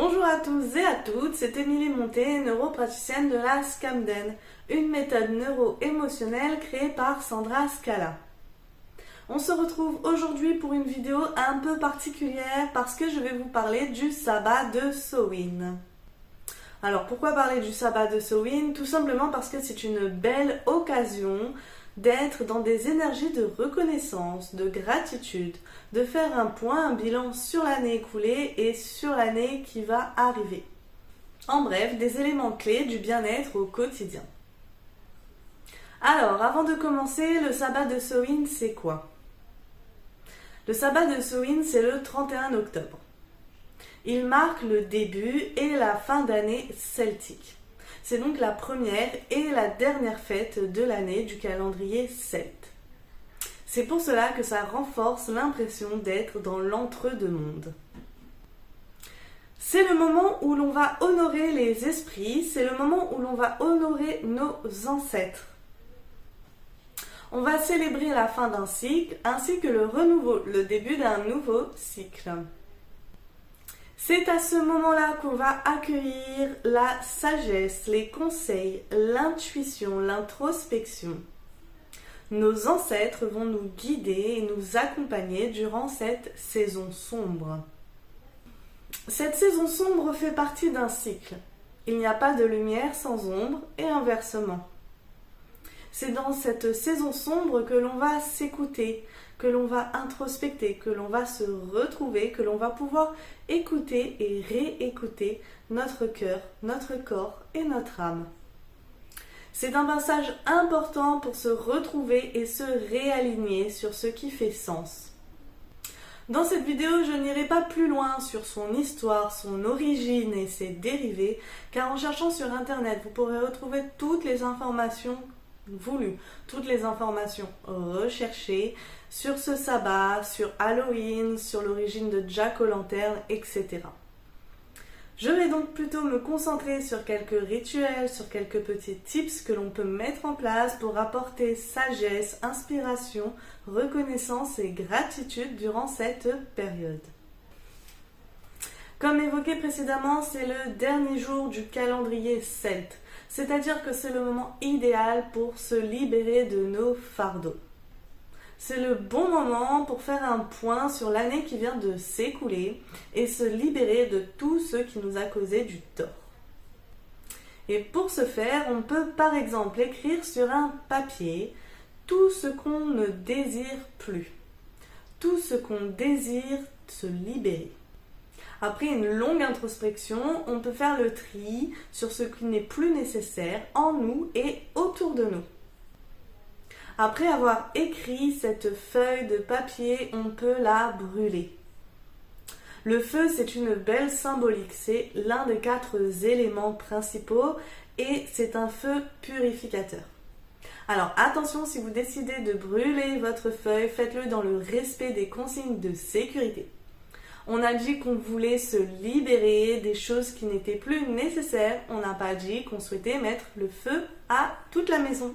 Bonjour à tous et à toutes, c'est Émilie Monté, neuropraticienne de la Scamden, une méthode neuro-émotionnelle créée par Sandra Scala. On se retrouve aujourd'hui pour une vidéo un peu particulière parce que je vais vous parler du sabbat de Samhain. Alors pourquoi parler du sabbat de Samhain? Tout simplement parce que c'est une belle occasion d'être dans des énergies de reconnaissance, de gratitude, de faire un point, un bilan sur l'année écoulée et sur l'année qui va arriver. En bref, des éléments clés du bien-être au quotidien. Alors, avant de commencer, le sabbat de Samhain, c'est quoi? Le sabbat de Samhain, c'est le 31 octobre. Il marque le début et la fin d'année celtique. C'est donc la première et la dernière fête de l'année du calendrier celte. C'est pour cela que ça renforce l'impression d'être dans l'entre-deux-mondes. C'est le moment où l'on va honorer les esprits, c'est le moment où l'on va honorer nos ancêtres. On va célébrer la fin d'un cycle ainsi que le renouveau, le début d'un nouveau cycle. C'est à ce moment-là qu'on va accueillir la sagesse, les conseils, l'intuition, l'introspection. Nos ancêtres vont nous guider et nous accompagner durant cette saison sombre. Cette saison sombre fait partie d'un cycle. Il n'y a pas de lumière sans ombre et inversement. C'est dans cette saison sombre que l'on va s'écouter, que l'on va introspecter, que l'on va se retrouver, que l'on va pouvoir écouter et réécouter notre cœur, notre corps et notre âme. C'est un passage important pour se retrouver et se réaligner sur ce qui fait sens. Dans cette vidéo, je n'irai pas plus loin sur son histoire, son origine et ses dérivés, car en cherchant sur internet, vous pourrez retrouver toutes les informations voulues, toutes les informations recherchées sur ce sabbat, sur Halloween, sur l'origine de Jack-o'-lanterne, etc. Je vais donc plutôt me concentrer sur quelques rituels, sur quelques petits tips que l'on peut mettre en place pour apporter sagesse, inspiration, reconnaissance et gratitude durant cette période. Comme évoqué précédemment, c'est le dernier jour du calendrier celte, c'est-à-dire que c'est le moment idéal pour se libérer de nos fardeaux. C'est le bon moment pour faire un point sur l'année qui vient de s'écouler et se libérer de tout ce qui nous a causé du tort. Et pour ce faire, on peut par exemple écrire sur un papier tout ce qu'on ne désire plus, tout ce qu'on désire se libérer. Après une longue introspection, on peut faire le tri sur ce qui n'est plus nécessaire en nous et autour de nous. Après avoir écrit cette feuille de papier, on peut la brûler. Le feu, c'est une belle symbolique, c'est l'un des 4 éléments principaux et c'est un feu purificateur. Alors attention, si vous décidez de brûler votre feuille, faites-le dans le respect des consignes de sécurité. On a dit qu'on voulait se libérer des choses qui n'étaient plus nécessaires, on n'a pas dit qu'on souhaitait mettre le feu à toute la maison.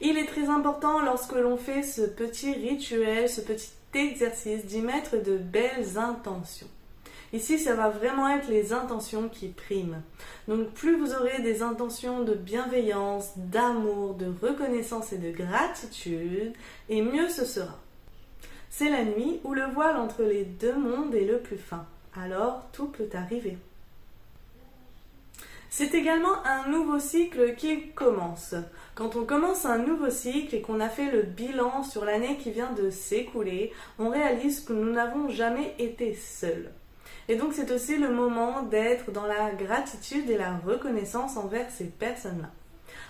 Il est très important lorsque l'on fait ce petit rituel, ce petit exercice, d'y mettre de belles intentions. Ici, ça va vraiment être les intentions qui priment. Donc, plus vous aurez des intentions de bienveillance, d'amour, de reconnaissance et de gratitude, et mieux ce sera. C'est la nuit où le voile entre les deux mondes est le plus fin. Alors, tout peut arriver. C'est également un nouveau cycle qui commence. Quand on commence un nouveau cycle et qu'on a fait le bilan sur l'année qui vient de s'écouler, on réalise que nous n'avons jamais été seuls. Et donc c'est aussi le moment d'être dans la gratitude et la reconnaissance envers ces personnes-là.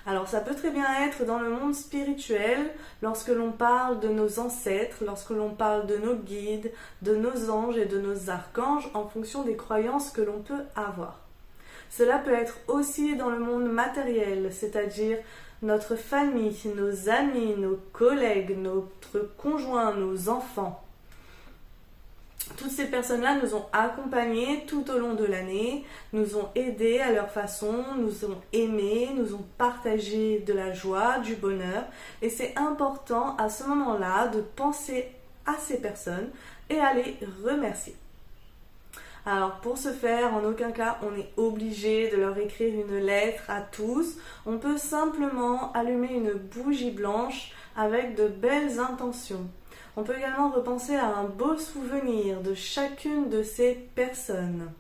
Alors ça peut très bien être dans le monde spirituel, lorsque l'on parle de nos ancêtres, lorsque l'on parle de nos guides, de nos anges et de nos archanges en fonction des croyances que l'on peut avoir. Cela peut être aussi dans le monde matériel, c'est-à-dire notre famille, nos amis, nos collègues, notre conjoint, nos enfants. Toutes ces personnes-là nous ont accompagnés tout au long de l'année, nous ont aidés à leur façon, nous ont aimés, nous ont partagé de la joie, du bonheur. Et c'est important à ce moment-là de penser à ces personnes et à les remercier. Alors pour ce faire, en aucun cas on est obligé de leur écrire une lettre à tous. On peut simplement allumer une bougie blanche avec de belles intentions. On peut également repenser à un beau souvenir de chacune de ces personnes.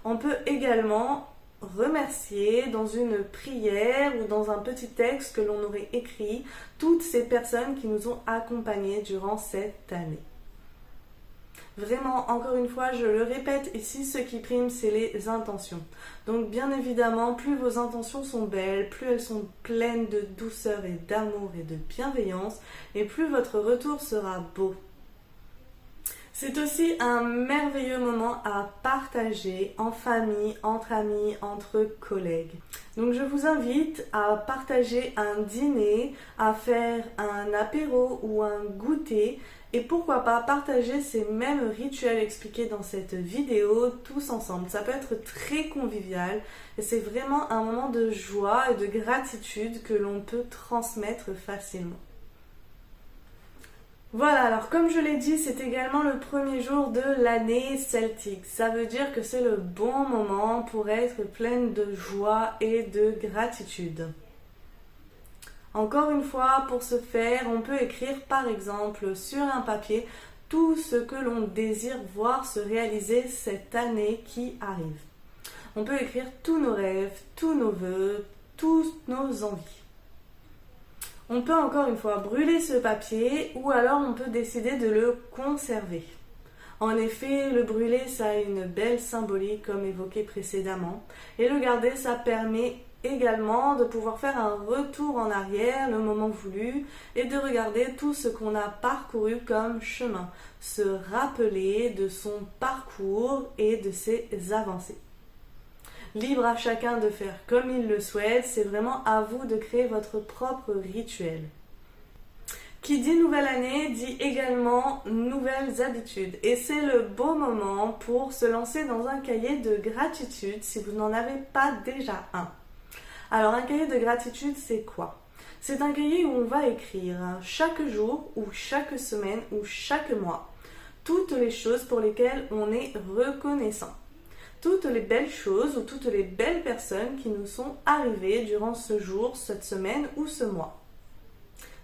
On peut également remercier dans une prière ou dans un petit texte que l'on aurait écrit toutes ces personnes qui nous ont accompagnés durant cette année. Vraiment, encore une fois, je le répète, ici ce qui prime c'est les intentions. Donc bien évidemment, plus vos intentions sont belles, plus elles sont pleines de douceur et d'amour et de bienveillance, et plus votre retour sera beau. C'est aussi un merveilleux moment à partager en famille, entre amis, entre collègues. Donc je vous invite à partager un dîner, à faire un apéro ou un goûter et pourquoi pas partager ces mêmes rituels expliqués dans cette vidéo tous ensemble. Ça peut être très convivial et c'est vraiment un moment de joie et de gratitude que l'on peut transmettre facilement. Voilà, alors comme je l'ai dit, c'est également le premier jour de l'année celtique. Ça veut dire que c'est le bon moment pour être pleine de joie et de gratitude. Encore une fois, pour ce faire, on peut écrire par exemple sur un papier tout ce que l'on désire voir se réaliser cette année qui arrive. On peut écrire tous nos rêves, tous nos vœux, toutes nos envies. On peut encore une fois brûler ce papier ou alors on peut décider de le conserver. En effet, le brûler, ça a une belle symbolique comme évoqué précédemment. Et le garder, ça permet également de pouvoir faire un retour en arrière le moment voulu et de regarder tout ce qu'on a parcouru comme chemin. Se rappeler de son parcours et de ses avancées. Libre à chacun de faire comme il le souhaite, c'est vraiment à vous de créer votre propre rituel. Qui dit nouvelle année dit également nouvelles habitudes et c'est le beau moment pour se lancer dans un cahier de gratitude si vous n'en avez pas déjà un. Alors un cahier de gratitude c'est quoi? C'est un cahier où on va écrire chaque jour ou chaque semaine ou chaque mois toutes les choses pour lesquelles on est reconnaissant. Toutes les belles choses ou toutes les belles personnes qui nous sont arrivées durant ce jour, cette semaine ou ce mois.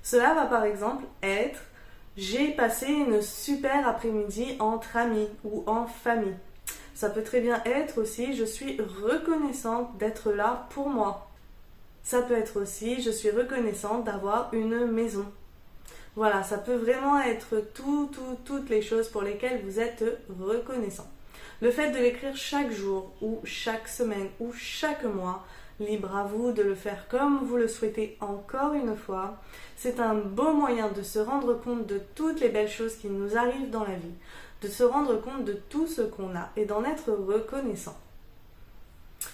Cela va par exemple être « J'ai passé une super après-midi entre amis ou en famille ». Ça peut très bien être aussi « Je suis reconnaissante d'être là pour moi ». Ça peut être aussi « Je suis reconnaissante d'avoir une maison ». Voilà, ça peut vraiment être toutes les choses pour lesquelles vous êtes reconnaissant. Le fait de l'écrire chaque jour ou chaque semaine ou chaque mois, libre à vous de le faire comme vous le souhaitez encore une fois, c'est un beau moyen de se rendre compte de toutes les belles choses qui nous arrivent dans la vie, de se rendre compte de tout ce qu'on a et d'en être reconnaissant.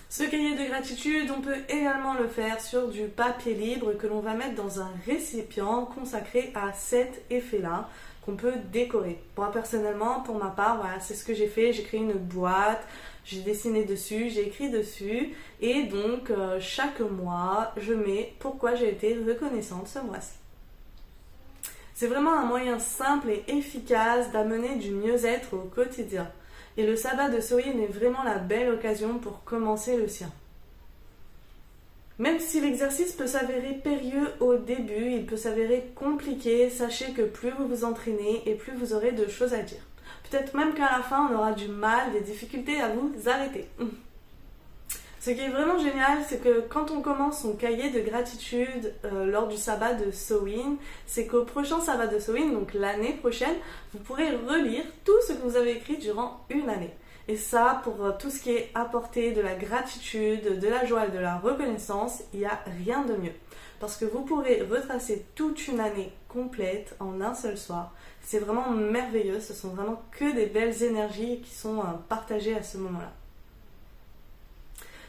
Ce cahier de gratitude, on peut également le faire sur du papier libre que l'on va mettre dans un récipient consacré à cet effet-là, qu'on peut décorer. Moi personnellement, pour ma part, voilà, c'est ce que j'ai fait. J'ai créé une boîte, j'ai dessiné dessus, j'ai écrit dessus et donc chaque mois, je mets pourquoi j'ai été reconnaissante ce mois-ci. C'est vraiment un moyen simple et efficace d'amener du mieux-être au quotidien. Et le sabbat de Samhain est vraiment la belle occasion pour commencer le sien. Même si l'exercice peut s'avérer périlleux au début, il peut s'avérer compliqué, sachez que plus vous vous entraînez et plus vous aurez de choses à dire. Peut-être même qu'à la fin, on aura du mal, des difficultés à vous arrêter. Ce qui est vraiment génial, c'est que quand on commence son cahier de gratitude lors du sabbat de Samhain, c'est qu'au prochain sabbat de Samhain, donc l'année prochaine, vous pourrez relire tout ce que vous avez écrit durant une année. Et ça, pour tout ce qui est apporter de la gratitude, de la joie et de la reconnaissance, il n'y a rien de mieux. Parce que vous pourrez retracer toute une année complète en un seul soir. C'est vraiment merveilleux, ce sont vraiment que des belles énergies qui sont partagées à ce moment-là.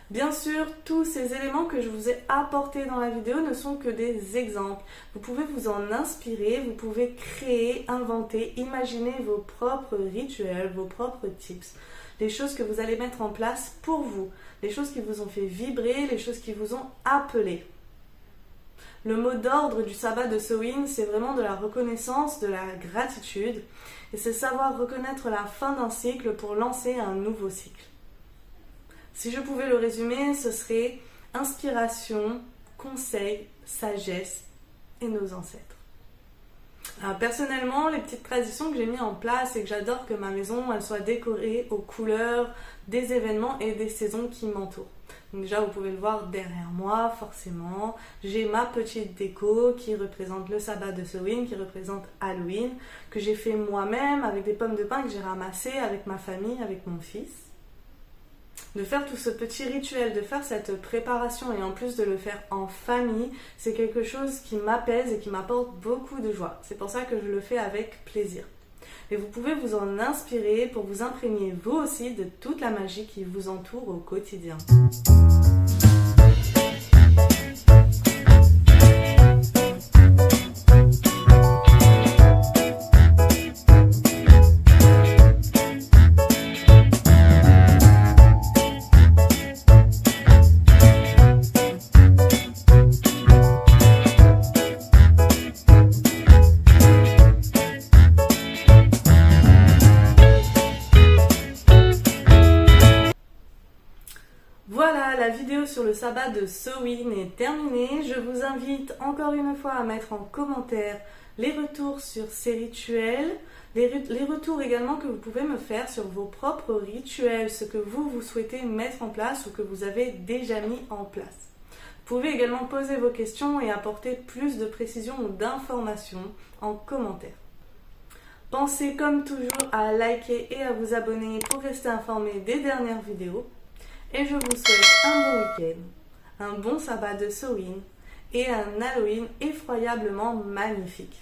Bien sûr, tous ces éléments que je vous ai apportés dans la vidéo ne sont que des exemples. Vous pouvez vous en inspirer, vous pouvez créer, inventer, imaginer vos propres rituels, vos propres tips. Les choses que vous allez mettre en place pour vous, les choses qui vous ont fait vibrer, les choses qui vous ont appelé. Le mot d'ordre du sabbat de Samhain, c'est vraiment de la reconnaissance, de la gratitude, et c'est savoir reconnaître la fin d'un cycle pour lancer un nouveau cycle. Si je pouvais le résumer, ce serait inspiration, conseil, sagesse et nos ancêtres. Alors, personnellement, les petites traditions que j'ai mis en place, c'est que j'adore que ma maison elle soit décorée aux couleurs des événements et des saisons qui m'entourent. Donc déjà, vous pouvez le voir derrière moi, forcément. J'ai ma petite déco qui représente le sabbat de Samhain, qui représente Halloween, que j'ai fait moi-même avec des pommes de pin que j'ai ramassées avec ma famille, avec mon fils. De faire tout ce petit rituel, de faire cette préparation et en plus de le faire en famille, c'est quelque chose qui m'apaise et qui m'apporte beaucoup de joie. C'est pour ça que je le fais avec plaisir. Et vous pouvez vous en inspirer pour vous imprégner vous aussi de toute la magie qui vous entoure au quotidien. Voilà, la vidéo sur le sabbat de Samhain est terminée. Je vous invite encore une fois à mettre en commentaire les retours sur ces rituels, les retours également que vous pouvez me faire sur vos propres rituels, ce que vous souhaitez mettre en place ou que vous avez déjà mis en place. Vous pouvez également poser vos questions et apporter plus de précision ou d'informations en commentaire. Pensez comme toujours à liker et à vous abonner pour rester informé des dernières vidéos. Et je vous souhaite un bon week-end, un bon sabbat de Samhain et un Halloween effroyablement magnifique.